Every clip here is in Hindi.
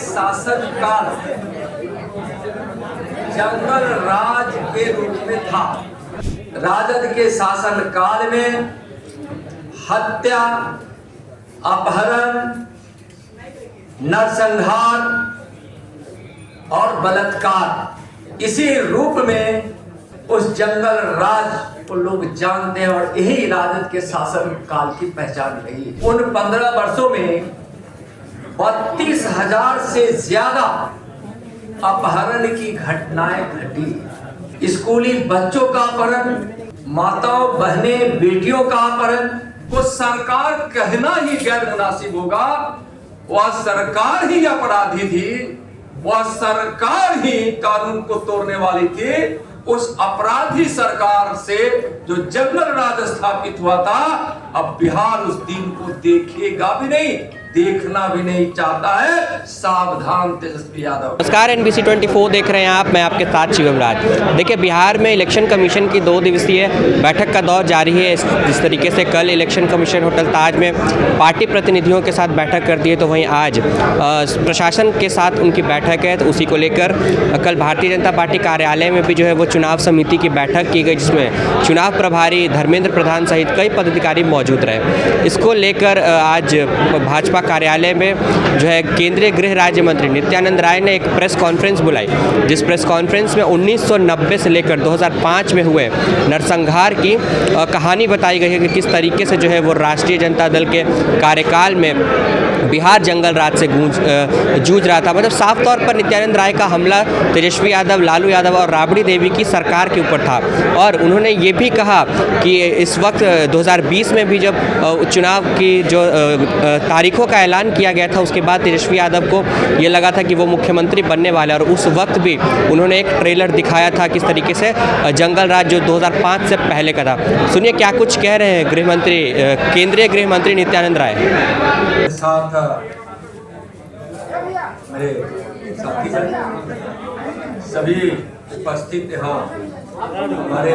शासनकाल जंगल राज के रूप में था। राजद के शासनकाल में हत्या, अपहरण, नरसंहार और बलात्कार, इसी रूप में उस जंगल राज को लोग जानते हैं और यही राजद के शासन काल की पहचान रही। उन 15 वर्षों में 32,000 से ज्यादा अपहरण की घटनाएं घटी। स्कूली बच्चों का अपहरण, माताओं, बहनें, बेटियों का अपहरण को सरकार कहना ही गैर मुनासिब होगा। वह सरकार ही अपराधी थी, वह सरकार ही कानून को तोड़ने वाली थी। उस अपराधी सरकार से जो जंगल राज स्थापित हुआ था, अब बिहार उस दिन को देखेगा भी नहीं, देखना भी नहीं चाहता है। सावधान तेजस्वी यादव। नमस्कार, NBC 24 देख रहे हैं आप, मैं आपके साथ शिवम राज। देखिए, बिहार में इलेक्शन कमीशन की 2 दिवसीय बैठक का दौर जारी है। जिस तरीके से कल इलेक्शन कमीशन होटल ताज में पार्टी प्रतिनिधियों के साथ बैठक करती है, तो वहीं आज प्रशासन के साथ उनकी बैठक है। तो उसी को लेकर कल भारतीय जनता पार्टी कार्यालय में भी जो है वो चुनाव समिति की बैठक की गई, जिसमें चुनाव प्रभारी धर्मेंद्र प्रधान सहित कई पदाधिकारी मौजूद रहे। इसको लेकर आज भाजपा कार्यालय में जो है केंद्रीय गृह राज्य मंत्री नित्यानंद राय ने एक प्रेस कॉन्फ्रेंस बुलाई, जिस प्रेस कॉन्फ्रेंस में 1990 से लेकर 2005 में हुए नरसंहार की कहानी बताई गई है कि किस तरीके से जो है वो राष्ट्रीय जनता दल के कार्यकाल में बिहार जंगल राज से जूझ रहा था। मतलब साफ तौर पर नित्यानंद राय का हमला तेजस्वी यादव, लालू यादव और राबड़ी देवी की सरकार के ऊपर था। और उन्होंने ये भी कहा कि इस वक्त 2020 में भी जब चुनाव की जो तारीखों का ऐलान किया गया था, उसके बाद तेजस्वी यादव को ये लगा था कि वो मुख्यमंत्री बनने वाले, और उस वक्त भी उन्होंने एक ट्रेलर दिखाया था किस तरीके से जंगल राज जो 2005 से पहले का था। सुनिए क्या कुछ कह रहे हैं गृह मंत्री, केंद्रीय गृह मंत्री नित्यानंद राय। साथ मेरे साथी सभी उपस्थित यहाँ हमारे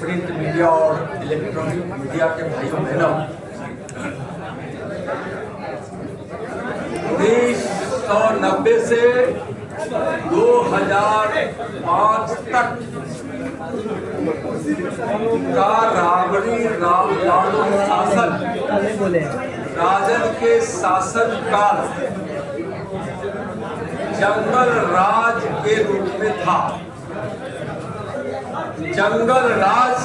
प्रिंट मीडिया और इलेक्ट्रॉनिक मीडिया के भाइयों बहनों, 1990 से 2005 तक का राबड़ी लालू शासन, राजद के शासन काल जंगल राज के रूप में था। जंगल राज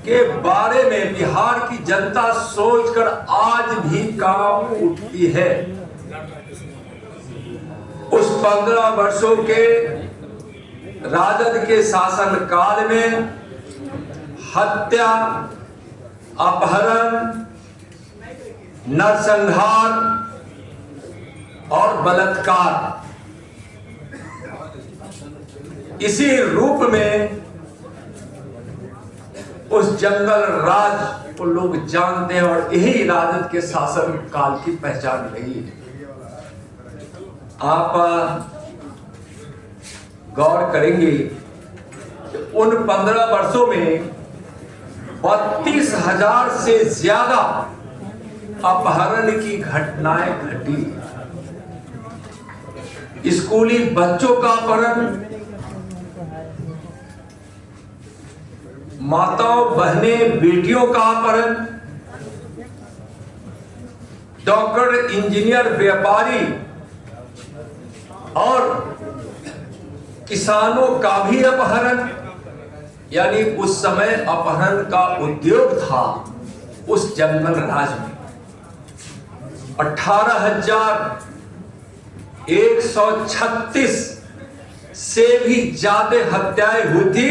के बारे में बिहार की जनता सोचकर आज भी कांप उठती है। उस 15 वर्षों के राजद के शासन काल में हत्या, अपहरण, नरसंहार और बलात्कार, इसी रूप में उस जंगल राज को लोग जानते हैं और यही राजद के शासन काल की पहचान रही। आप गौर करेंगे कि उन 15 वर्षों में 32,000 से ज्यादा अपहरण की घटनाएं घटी। स्कूली बच्चों का अपहरण, माताओं, बहनें, बेटियों का अपहरण, डॉक्टर, इंजीनियर, व्यापारी और किसानों का भी अपहरण। यानी उस समय अपहरण का उद्योग था उस जंगल राज में। 18,136 से भी ज्यादा हत्याएं हुई थी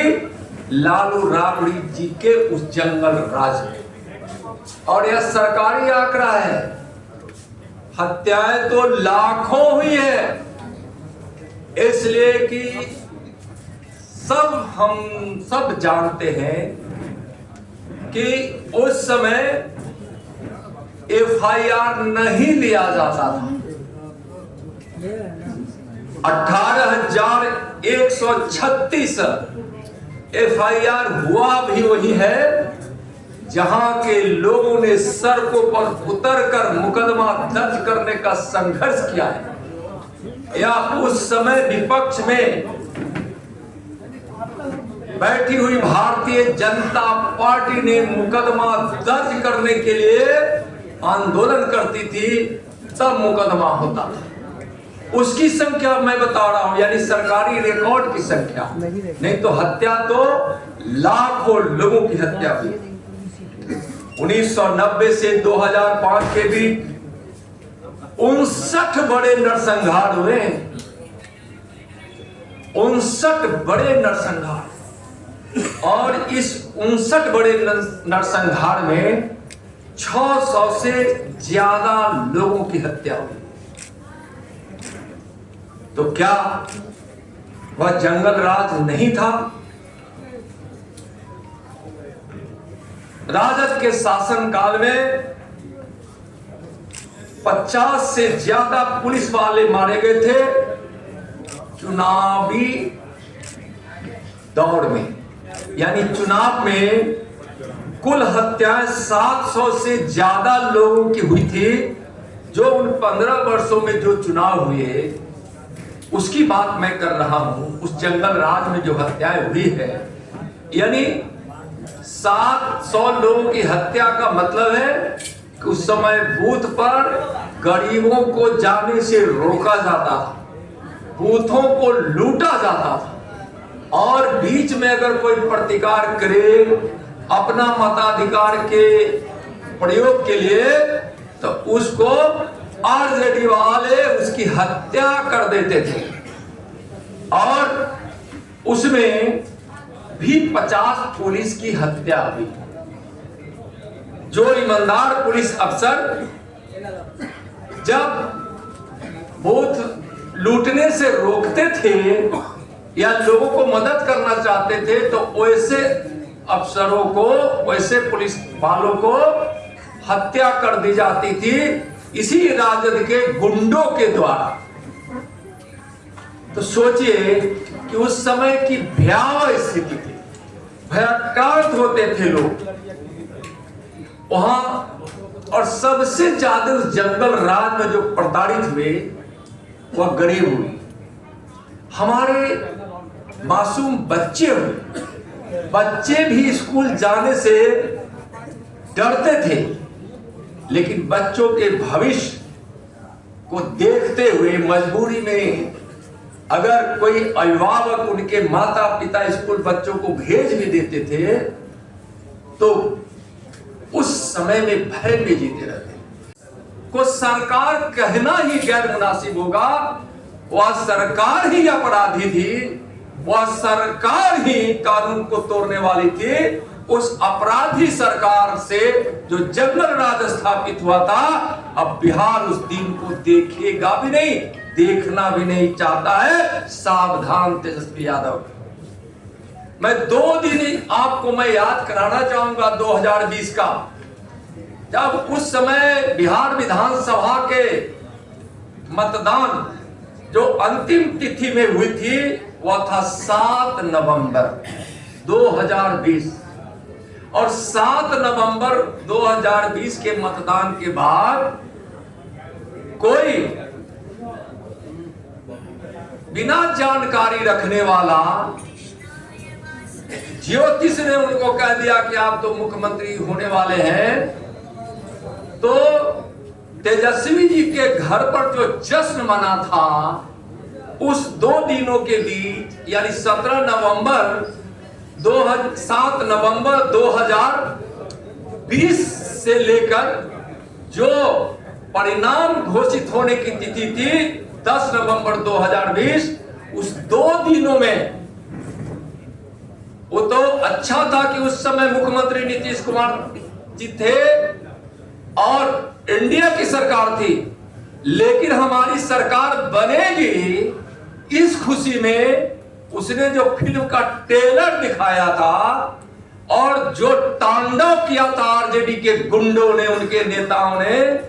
लालू राबड़ी जी के उस जंगल राज में। और यह सरकारी आंकड़ा है। हत्याएं तो लाखों हुई है, इसलिए कि हम सब जानते हैं कि उस समय FIR नहीं लिया जाता था। 18,136 FIR हुआ भी वही है जहां के लोगों ने ने सड़कों पर उतरकर मुकदमा दर्ज करने का संघर्ष किया है, या उस समय विपक्ष में बैठी हुई भारतीय जनता पार्टी ने मुकदमा दर्ज करने के लिए आंदोलन करती थी, तब मुकदमा होता था। उसकी संख्या मैं बता रहा हूं, यानी सरकारी रिकॉर्ड की संख्या, नहीं तो हत्या तो लाखों लोगों की हत्या हुई। 1990 से 2005 के बीच 59 बड़े नरसंहार हुए, 59 बड़े नरसंहार, और इस 59 बड़े नरसंहार में 600 से ज्यादा लोगों की हत्या हुई। तो क्या वह जंगल राज नहीं था? राजद के शासन काल में 50 से ज्यादा पुलिस वाले मारे गए थे चुनावी दौर में, यानी चुनाव में कुल हत्याएं 700 से ज्यादा लोगों की हुई थी। जो उन 15 वर्षों में जो चुनाव हुए उसकी बात मैं कर रहा हूं। उस जंगल राज में जो हत्याएं हुई है, यानी 700 लोगों की हत्या का मतलब है कि उस समय बूथ पर गरीबों को जाने से रोका जाता था, बूथों को लूटा जाता था, और बीच में अगर कोई प्रतिकार करे अपना मताधिकार के प्रयोग के लिए तो उसको आरजेडी वाले उसकी हत्या कर देते थे। और उसमें भी 50 पुलिस की हत्या हुई। जो ईमानदार पुलिस अफसर जब बूथ लूटने से रोकते थे या लोगों को मदद करना चाहते थे तो वैसे अफसरों को, वैसे पुलिस वालों को हत्या कर दी जाती थी, इसी राजद के गुंडों के द्वारा। तो सोचिए कि उस समय की भयावह स्थिति थी, भयाक्रांत होते थे लोग वहां। और सबसे ज्यादा उस जंगल राज में जो प्रताड़ित हुए वह गरीब हुए, हमारे मासूम बच्चे हुए। बच्चे भी स्कूल जाने से डरते थे, लेकिन बच्चों के भविष्य को देखते हुए मजबूरी में अगर कोई अभिभावक उनके माता पिता स्कूल बच्चों को भेज भी देते थे तो उस समय में भय में जीते रहते। को सरकार कहना ही गैर मुनासिब होगा, वह सरकार ही अपराधी थी, वह सरकार ही कानून को तोड़ने वाली थी। उस अपराधी सरकार से जो जंगल राज स्थापित हुआ था, अब बिहार उस दिन को देखेगा भी नहीं, देखना भी नहीं चाहता है। सावधान तेजस्वी यादव। मैं 2 दिन आपको मैं याद कराना चाहूंगा 2020 का, जब उस समय बिहार विधानसभा के मतदान जो अंतिम तिथि में हुई थी वह था 7 नवंबर 2020। और 7 नवंबर 2020 के मतदान के बाद कोई बिना जानकारी रखने वाला ज्योतिष ने उनको कह दिया कि आप तो मुख्यमंत्री होने वाले हैं। तो तेजस्वी जी के घर पर जो जश्न मना था उस 2 दिनों के बीच, यानी 17 नवंबर 7 नवंबर 2020 से लेकर जो परिणाम घोषित होने की तिथि थी 10 नवंबर 2020, उस 2 दिनों में वो तो अच्छा था कि उस समय मुख्यमंत्री नीतीश कुमार जी थे और इंडिया की सरकार थी, लेकिन हमारी सरकार बनेगी इस खुशी में उसने जो फिल्म का ट्रेलर दिखाया था और जो तांडव किया था आरजेडी के गुंडों ने, उनके नेताओं ने,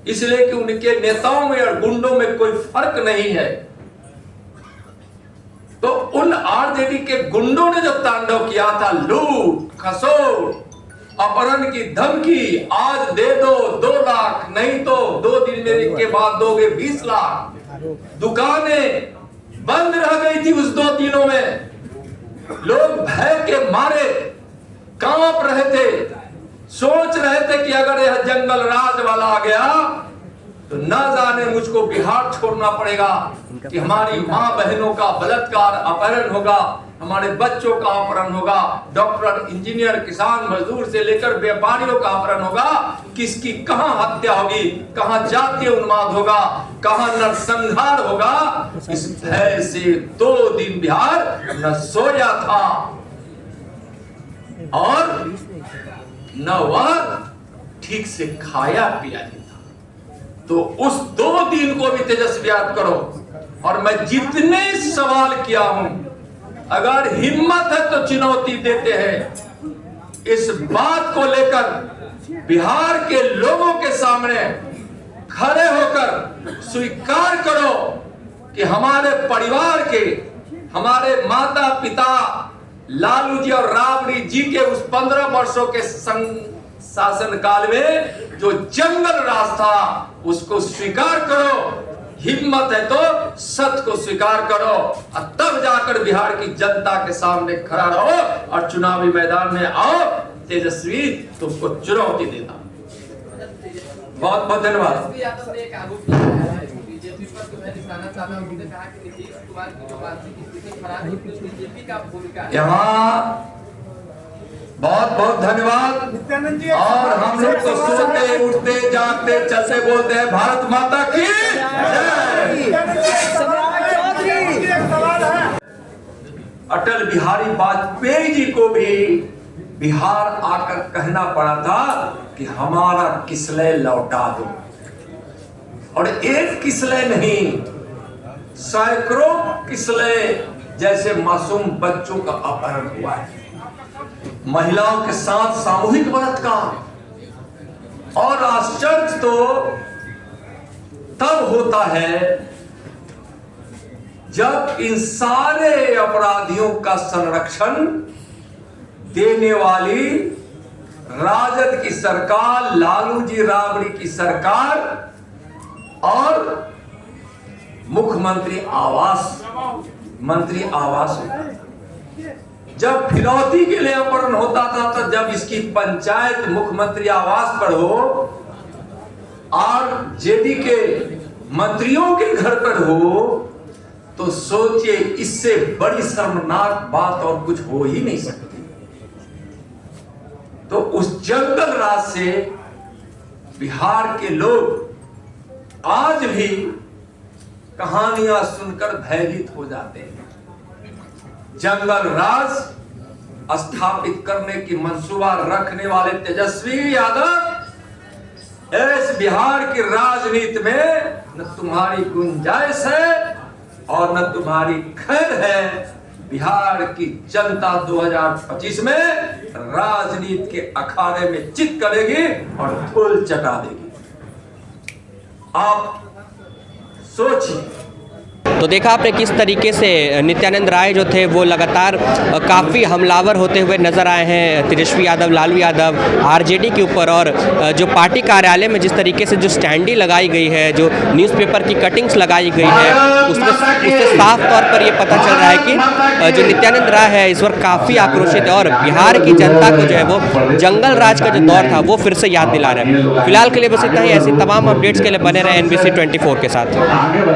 इसलिए कि उनके नेताओं में और गुंडों में कोई फर्क नहीं है। तो उन आरजेडी के गुंडों ने जो तांडव किया था, लूट खसोट, अपहरण की धमकी, आज दे दो 2 लाख, नहीं तो 2 दिन में के बाद दोगे 20 लाख। दुकानें बंद रह गई थी उस 2 दिनों में, लोग भय के मारे कांप रहे थे, सोच रहे थे कि अगर यह जंगल राज वाला आ गया तो न जाने मुझको बिहार छोड़ना पड़ेगा, कि हमारी माँ बहनों का बलात्कार अपहरण होगा, हमारे बच्चों का अपहरण होगा, डॉक्टर, इंजीनियर, किसान, मजदूर से लेकर व्यापारियों का अपहरण होगा, किसकी कहां हत्या होगी, कहां जातीय उन्माद होगा, कहां नरसंहार होगा। इस भय से 2 दिन बिहार न सोया था और न वह ठीक से खाया पिया नहीं था। तो उस 2 दिन को भी तेजस्वी याद करो। और मैं जितने सवाल किया हूं, अगर हिम्मत है तो चुनौती देते हैं, इस बात को लेकर बिहार के लोगों के सामने खड़े होकर स्वीकार करो कि हमारे परिवार के, हमारे माता पिता लालू जी और राबड़ी जी के उस 15 वर्षों के शासन काल में जो जंगल राज था, उसको स्वीकार करो। हिम्मत है तो सत्य को स्वीकार करो और तब जाकर बिहार की जनता के सामने खड़ा रहो और चुनावी मैदान में आओ। तेजस्वी तुमको चुनौती देता। बहुत बहुत धन्यवाद। बीजेपी पर तो मैं निशाना साधा उन्होंने कहा कि नीतीश कुमार की जो मानसिक स्थिति खराब है उसमें बीजेपी का भूमिका है। यहाँ बहुत बहुत धन्यवाद। और हम लोग तो सोते उठते जागते चलते बोलते हैं भारत माता की जय। अटल बिहारी वाजपेयी जी को भी बिहार आकर कहना पड़ा था कि हमारा किसलय लौटा दो। और एक किसलय नहीं, सैकड़ों किसलय जैसे मासूम बच्चों का अपहरण हुआ है, महिलाओं के साथ सामूहिक बलात्कार। और आश्चर्य तो तब होता है जब इन सारे अपराधियों का संरक्षण देने वाली राजद की सरकार, लालू जी राबड़ी की सरकार और मुख्यमंत्री आवास मंत्री आवास होता है। जब फिरौती के लिए अपहरण होता था तो जब इसकी पंचायत मुख्यमंत्री आवास पर हो और जेडी के मंत्रियों के घर पर हो, तो सोचिए इससे बड़ी शर्मनाक बात और कुछ हो ही नहीं सकती। तो उस जंगल राज से बिहार के लोग आज भी कहानियां सुनकर भयभीत हो जाते हैं। जंगल राज स्थापित करने की मंसूबा रखने वाले तेजस्वी यादव, इस बिहार की राजनीति में न तुम्हारी गुंजाइश है और न तुम्हारी खैर है। बिहार की जनता 2025 में राजनीति के अखाड़े में चित करेगी और धूल चटा देगी। आप सोचिए। तो देखा आपने किस तरीके से नित्यानंद राय जो थे वो लगातार काफ़ी हमलावर होते हुए नजर आए हैं तेजस्वी यादव, लालू यादव, आरजेडी के ऊपर। और जो पार्टी कार्यालय में जिस तरीके से जो स्टैंडी लगाई गई है, जो न्यूज़पेपर की कटिंग्स लगाई गई है, उससे साफ तौर पर ये पता चल रहा है कि जो नित्यानंद राय है इस वक्त काफ़ी आक्रोशित है और बिहार की जनता को जो है वो जंगल राज का जो दौर था वो फिर से याद दिला रहे हैं। फिलहाल के लिए बस इतना ही। ऐसी तमाम अपडेट्स के लिए बने रहे NBC 24 के साथ।